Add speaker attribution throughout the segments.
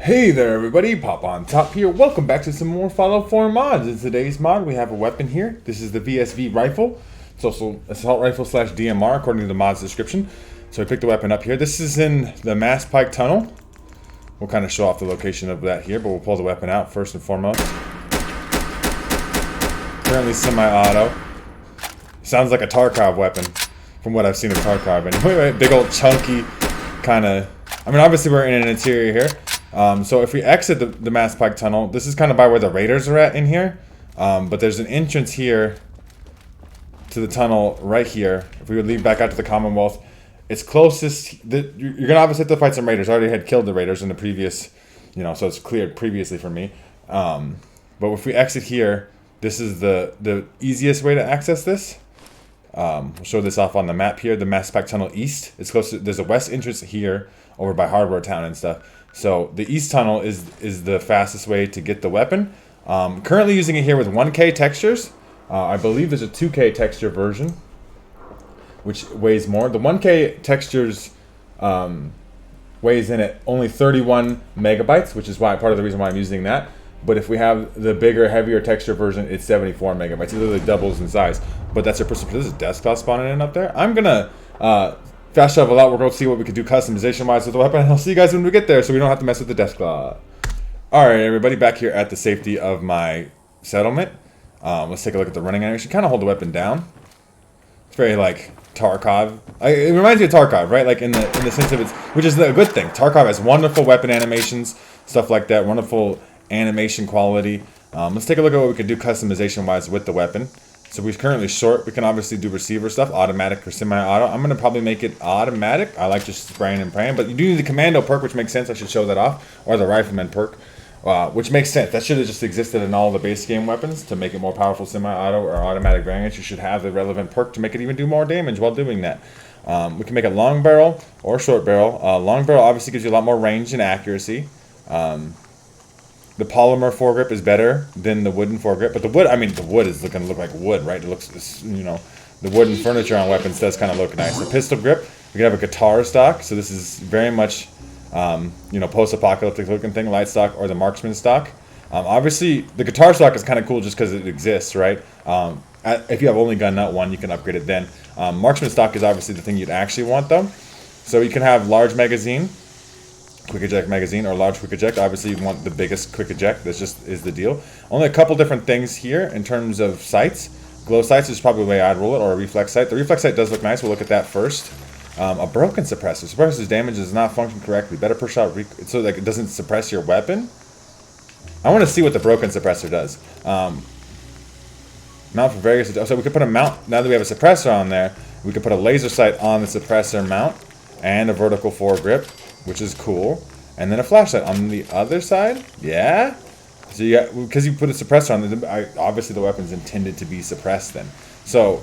Speaker 1: Hey there everybody, Popontop here. Welcome back to some more Fallout 4 mods. In today's mod, we have a weapon here. This is the VSV rifle. It's also assault rifle slash DMR according to the mod's description. So I picked the weapon up here. This is in the Mass Pike Tunnel. We'll kind of show off the location of that here, but we'll pull the weapon out first and foremost. Currently semi-auto. Sounds like a Tarkov weapon from what I've seen of Tarkov. Anyway, big old chunky kind of... I mean, obviously we're in an interior here. So if we exit the Mass Pike Tunnel, this is kind of by where the raiders are at in here. But there's an entrance here to the tunnel right here. If we would leave back out to the Commonwealth, it's closest. You're going to obviously have to fight some raiders. I already had killed the raiders in the previous, so it's cleared previously for me. But if we exit here, this is the easiest way to access this. We'll show this off on the map here. The Mass Pike Tunnel East. It's close to, there's a west entrance here over by Hardware Town and stuff. So the east tunnel is the fastest way to get the weapon. Currently using it here with 1K textures. I believe there's a 2K texture version, which weighs more. The 1K textures weighs in at only 31 megabytes, which is part of the reason why I'm using that. But if we have the bigger, heavier texture version, it's 74 megabytes. It literally doubles in size. But that's your personal. This is Death Claw spawning in up there. I'm gonna fast travel out. We're going to see what we can do customization-wise with the weapon. And I'll see you guys when we get there, so we don't have to mess with the Death Claw. All right, everybody, back here at the safety of my settlement. Let's take a look at the running animation. Kind of hold the weapon down. It's very like Tarkov. It reminds me of Tarkov, right? Like in the sense of it's, which is a good thing. Tarkov has wonderful weapon animations, stuff like that. Wonderful animation quality. Let's take a look at what we can do customization-wise with the weapon. So we're currently short. We can obviously do receiver stuff, automatic or semi-auto. I'm going to probably make it automatic. I like just spraying and praying. But you do need the commando perk, which makes sense. I should show that off. Or the rifleman perk, which makes sense. That should have just existed in all the base game weapons to make it more powerful semi-auto or automatic variants. You should have the relevant perk to make it even do more damage while doing that. We can make it long barrel or short barrel. Long barrel obviously gives you a lot more range and accuracy. The polymer foregrip is better than the wooden foregrip, but the wood is going to look like wood, right? It looks, the wooden furniture on weapons does kind of look nice. The pistol grip, we can have a guitar stock, so this is very much, post-apocalyptic looking thing, light stock or the marksman stock. Obviously, the guitar stock is kind of cool just because it exists, right? If you have only gun nut one, you can upgrade it then. Marksman stock is obviously the thing you'd actually want, though. So you can have large magazine, quick eject magazine, or large quick eject. Obviously you want the biggest quick eject. That's just is the deal. Only a couple different things here in terms of sights. Glow sights is probably the way I'd roll it, or a reflex sight. The reflex sight does look nice. We'll look at that first. A broken suppressor. Suppressor's damage does not function correctly. Better per shot so like it doesn't suppress your weapon. I want to see what the broken suppressor does. Mount for various. So we could put a mount. Now that we have a suppressor on there, we could put a laser sight on the suppressor mount and a vertical foregrip, which is cool, and then a flashlight on the other side. Yeah, so because you put a suppressor on, obviously the weapon's intended to be suppressed then. So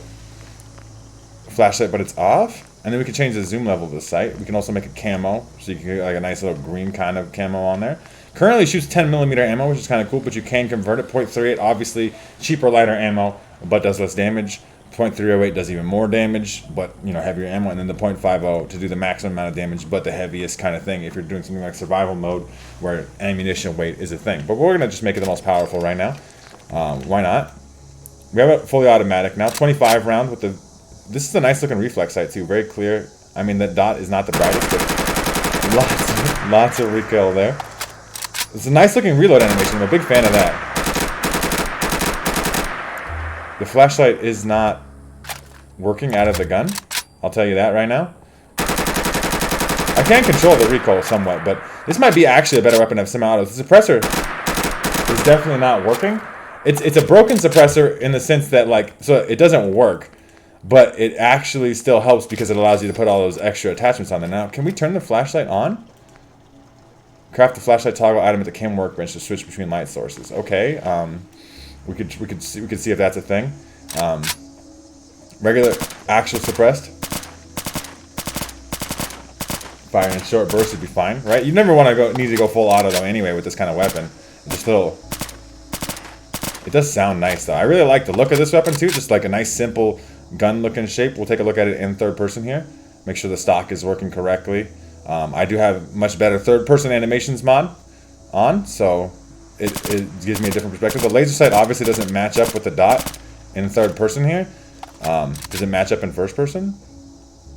Speaker 1: flashlight, but it's off, and then we can change the zoom level of the sight. We can also make a camo, so you can get like a nice little green kind of camo on there. Currently shoots 10mm ammo, which is kind of cool, but you can convert it. .38, obviously cheaper, lighter ammo, but does less damage. .308 does even more damage, but heavier ammo, and then the .50 to do the maximum amount of damage, but the heaviest kind of thing if you're doing something like survival mode where ammunition weight is a thing. But we're gonna just make it the most powerful right now. Why not? We have it fully automatic now. 25 round with the. This is a nice looking reflex sight too, very clear. I mean the dot is not the brightest, but lots of recoil there. It's a nice looking reload animation. I'm a big fan of that. The flashlight is not working out of the gun. I'll tell you that right now. I can control the recoil somewhat, but this might be actually a better weapon of semi-auto. The suppressor is definitely not working. It's a broken suppressor in the sense that so it doesn't work, but it actually still helps because it allows you to put all those extra attachments on there. Now, can we turn the flashlight on? Craft the flashlight toggle item at the cam workbench to switch between light sources. Okay. We could see if that's a thing. Regular, actual suppressed. Firing in short bursts would be fine, right? You never want to need to go full auto though anyway with this kind of weapon. It does sound nice though. I really like the look of this weapon too. Just like a nice simple gun looking shape. We'll take a look at it in third person here. Make sure the stock is working correctly. I do have much better third person animations mod. on, so it gives me a different perspective. The laser sight obviously doesn't match up with the dot in third person here. Does it match up in first person?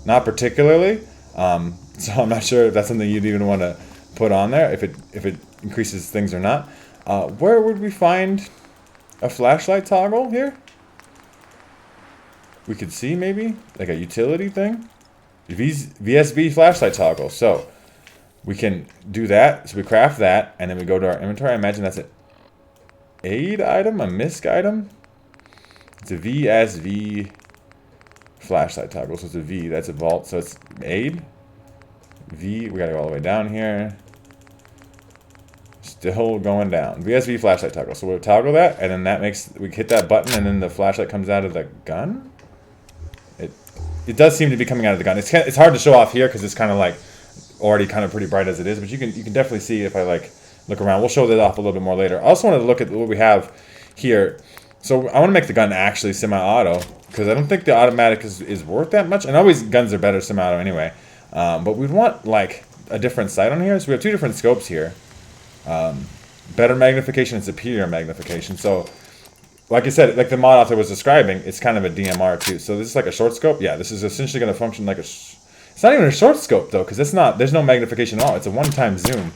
Speaker 1: Not particularly. So I'm not sure if that's something you'd even want to put on there, if it increases things or not. Where would we find a flashlight toggle here? We could see maybe like a utility thing. VSV flashlight toggle. So we can do that. So we craft that, and then we go to our inventory. I imagine that's an aid item, a misc item. It's a VSV flashlight toggle. So it's a V. That's a vault. So it's aid. V. We gotta go all the way down here. Still going down. VSV flashlight toggle. So we'll toggle that, and then that makes, we hit that button, and then the flashlight comes out of the gun. It does seem to be coming out of the gun. It's hard to show off here because it's kind of like already kind of pretty bright as it is, but you can definitely see if I like look around. We'll show that off a little bit more later. I also wanted to look at what we have here. So I want to make the gun actually semi-auto because I don't think the automatic is worth that much. And always guns are better semi-auto anyway. But we'd want like a different sight on here. So we have two different scopes here. Better magnification and superior magnification. So like I said, like the mod author was describing, it's kind of a DMR too. So this is like a short scope. Yeah, this is essentially going to function like a... It's not even a short scope though, because it's not. There's no magnification at all. It's a one-time zoom.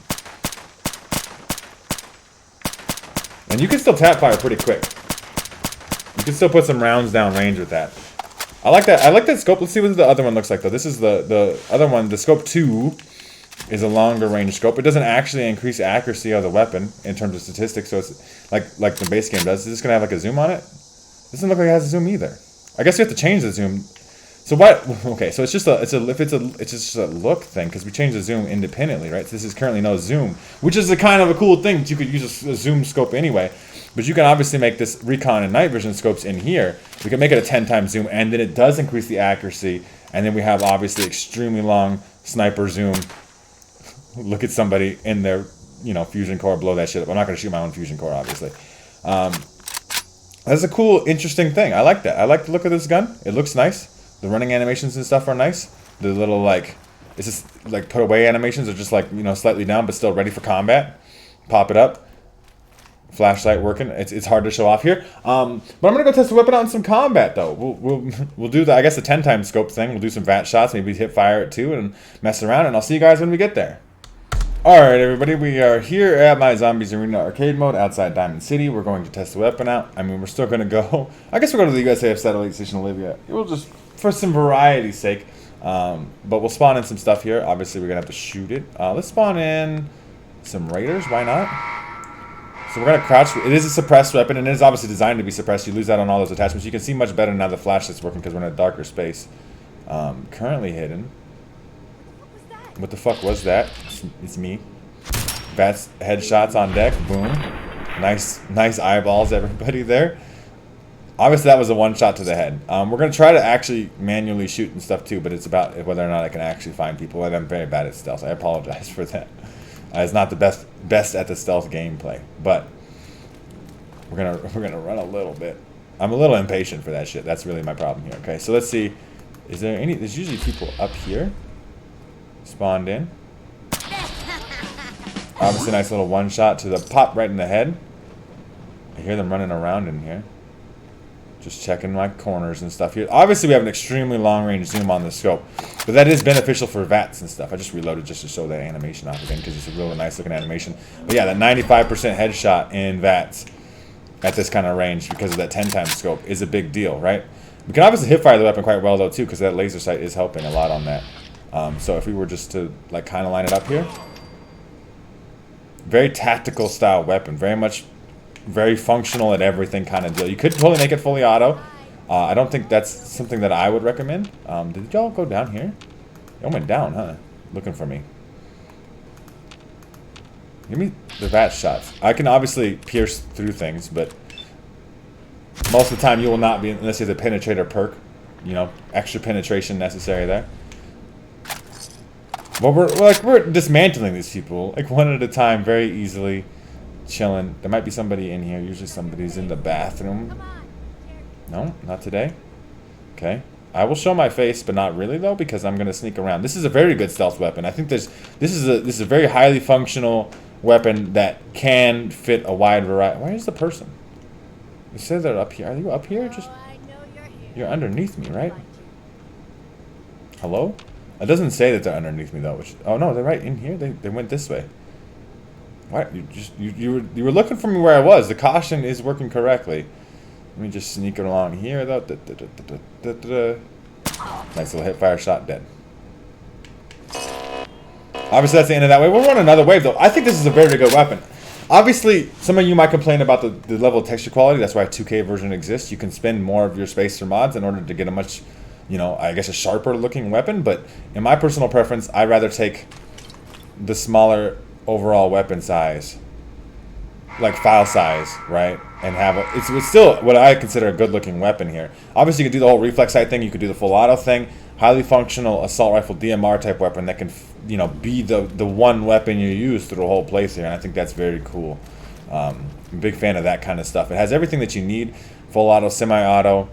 Speaker 1: And you can still tap fire pretty quick. You can still put some rounds down range with that. I like that. I like that scope. Let's see what the other one looks like though. This is the other one. The scope 2 is a longer range scope. It doesn't actually increase accuracy of the weapon in terms of statistics. So it's like the base game does. Is this gonna have like a zoom on it? Doesn't look like it has a zoom either. I guess you have to change the zoom. So what? Okay, so it's just a look thing because we changed the zoom independently, right? So this is currently no zoom, which is a kind of a cool thing. You could use a zoom scope anyway, but you can obviously make this recon and night vision scopes in here. We can make it a 10 times zoom, and then it does increase the accuracy. And then we have obviously extremely long sniper zoom. Look at somebody in their, fusion core, blow that shit up. I'm not gonna shoot my own fusion core, obviously. That's a cool, interesting thing. I like that. I like the look of this gun. It looks nice. The running animations and stuff are nice. The little it's just like put away animations are just like, slightly down but still ready for combat. Pop it up. Flashlight working. It's hard to show off here. But I'm gonna go test the weapon out in some combat though. We'll do I guess the 10 times scope thing. We'll do some VAT shots, maybe hit fire at 2 and mess around, and I'll see you guys when we get there. Alright everybody, we are here at my Zombies Arena arcade mode outside Diamond City. We're going to test the weapon out. I mean, we're still going to go... I guess we're going to the USAF Satellite Station Olivia. We'll just, for some variety's sake. But we'll spawn in some stuff here. Obviously, we're going to have to shoot it. Let's spawn in some Raiders. Why not? So we're going to crouch. It is a suppressed weapon, and it is obviously designed to be suppressed. You lose out on all those attachments. You can see much better now the flashlight's working because we're in a darker space. Currently hidden. What the fuck was that? It's me. Bats headshots on deck. Boom. Nice eyeballs, everybody there. Obviously, that was a one shot to the head. We're going to try to actually manually shoot and stuff too, but it's about whether or not I can actually find people. And I'm very bad at stealth. I apologize for that. It's not the best at the stealth gameplay, but we're gonna run a little bit. I'm a little impatient for that shit. That's really my problem here. Okay, so let's see. Is there any? There's usually people up here. Spawned in. Obviously, nice little one shot to the pop right in the head. I hear them running around in here. Just checking my corners and stuff here. Obviously, we have an extremely long range zoom on the scope, but that is beneficial for VATs and stuff. I just reloaded just to show that animation off again because it's a really nice looking animation. But yeah, that 95% headshot in VATs at this kind of range because of that 10 times scope is a big deal, right? We can obviously hip fire the weapon quite well though too because that laser sight is helping a lot on that. So if we were just to like kind of line it up here, very tactical style weapon, very functional at everything kind of deal. You could totally make it fully auto. I don't think that's something that I would recommend. Did y'all go down here? Y'all went down, huh? Looking for me. Give me the VAT shots. I can obviously pierce through things, but most of the time you will not be, unless you have the penetrator perk. Extra penetration necessary there. Well, we're dismantling these people, like one at a time, very easily, chilling. There might be somebody in here. Usually somebody's in the bathroom. No, not today. Okay. I will show my face, but not really though, because I'm gonna sneak around. This is a very good stealth weapon. I think this is a very highly functional weapon that can fit a wide variety. Where is the person? You said they're up here. Are you up here? Just you're underneath me, right? Hello? It doesn't say that they're underneath me though. Which, oh no, they're right in here. They went this way. What? You were looking for me where I was. The caution is working correctly. Let me just sneak it along here though. Nice little hip fire shot, dead. Obviously that's the end of that wave. We'll run another wave though. I think this is a very good weapon. Obviously, some of you might complain about the level of texture quality. That's why a 2K version exists. You can spend more of your space or mods in order to get a much, you know, I guess a sharper looking weapon. But in my personal preference, I'd rather take the smaller overall weapon size, like file size, right? And have it's still what I consider a good looking weapon here. Obviously, you can do the whole reflex sight thing. You could do the full auto thing. Highly functional assault rifle DMR type weapon that can, you know, be the one weapon you use through the whole place here, and I think that's very cool. I'm a big fan of that kind of stuff. It has everything that you need: full auto, semi-auto,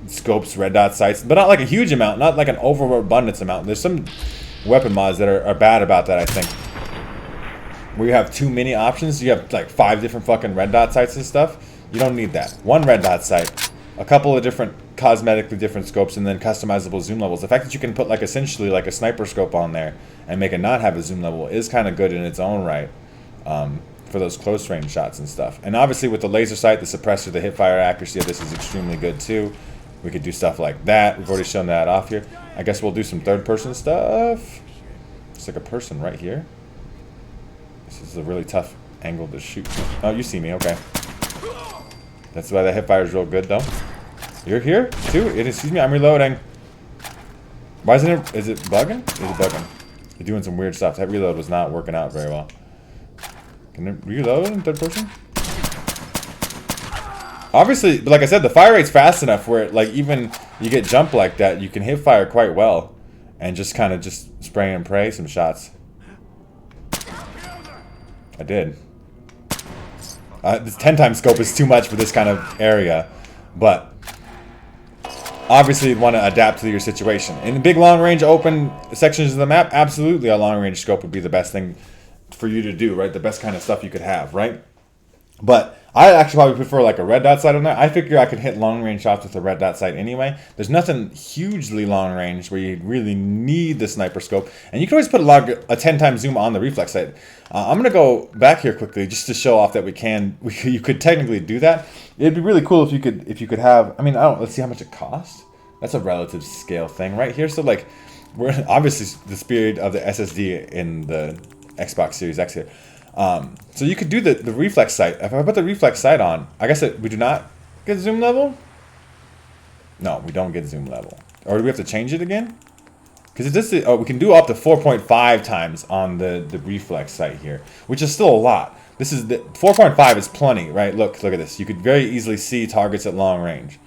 Speaker 1: scopes, red dot sights, but not like a huge amount, not like an overabundance amount. There's some weapon mods that are bad about that, I think, where you have too many options. You have like 5 different fucking red dot sights and stuff. You don't need that. One red dot sight, a couple of different cosmetically different scopes, and then customizable zoom levels. The fact that you can put like essentially like a sniper scope on there and make it not have a zoom level is kind of good in its own right, for those close range shots and stuff. And obviously with the laser sight, the suppressor, the hip fire accuracy of this is extremely good too. We could do stuff like that. We've already shown that off here. I guess we'll do some third person stuff. It's like a person right here. This is a really tough angle to shoot. Oh, you see me, okay. That's why the hip fire is real good though. You're here too? Excuse me, I'm reloading. Why isn't it? Is it bugging? Is it bugging? You're doing some weird stuff. That reload was not working out very well. Can it reload in third person? Obviously, but like I said, the fire rate's fast enough where like even you get jump like that, you can hip fire quite well and just kind of just spray and pray some shots. I did. This 10 times scope is too much for this kind of area, but obviously you'd want to adapt to your situation. In the big long range open sections of the map, absolutely a long range scope would be the best thing for you to do, right? The best kind of stuff you could have, right? But I actually probably prefer like a red dot sight on there. I figure I could hit long range shots with a red dot sight anyway. There's nothing hugely long range where you really need the sniper scope, and you can always put a 10 times zoom on the reflex sight. I'm gonna go back here quickly just to show off that you could technically do that. It'd be really cool if you could have. I mean, let's see how much it costs. That's a relative scale thing right here. So like, we're obviously the spirit of the SSD in the Xbox Series X here. So you could do the reflex sight. If I put the reflex sight on, I guess we do not get zoom level? No, we don't get zoom level. Or do we have to change it again? Because we can do up to 4.5 times on the reflex sight here, which is still a lot. This is 4.5 is plenty, right? Look at this. You could very easily see targets at long range.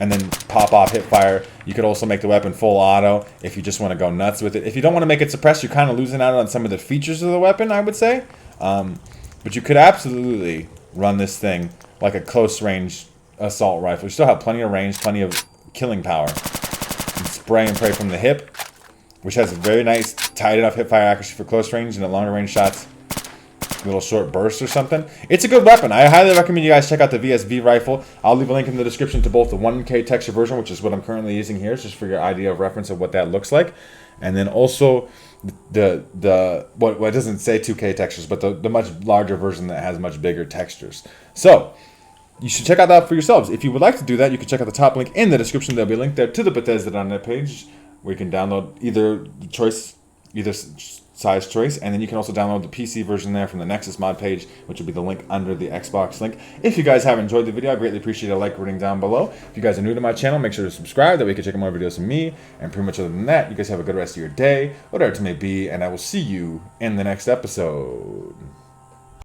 Speaker 1: And then pop off hip fire. You could also make the weapon full auto if you just want to go nuts with it. If you don't want to make it suppressed, you're kind of losing out on some of the features of the weapon, I would say. But you could absolutely run this thing like a close range assault rifle. You still have plenty of range, plenty of killing power. And spray and pray from the hip, which has a very nice tight enough hip fire accuracy for close range and the longer range shots. Little short burst or something. It's a good weapon. I highly recommend you guys check out the VSV rifle. I'll leave a link in the description to both the 1K texture version, which is what I'm currently using here, just for your idea of reference of what that looks like, and then also what doesn't say 2K textures, but the much larger version that has much bigger textures. So you should check out that for yourselves. If you would like to do that, you can check out the top link in the description. There'll be a link there to the Bethesda.net page where you can download either size choice, and then you can also download the PC version there from the Nexus mod page, which will be the link under the Xbox link. If you guys have enjoyed the video, I greatly appreciate a like rating down below. If you guys are new to my channel, make sure to subscribe, that way you can check out more videos from me. And pretty much other than that, you guys have a good rest of your day, whatever it may be, and I will see you in the next episode.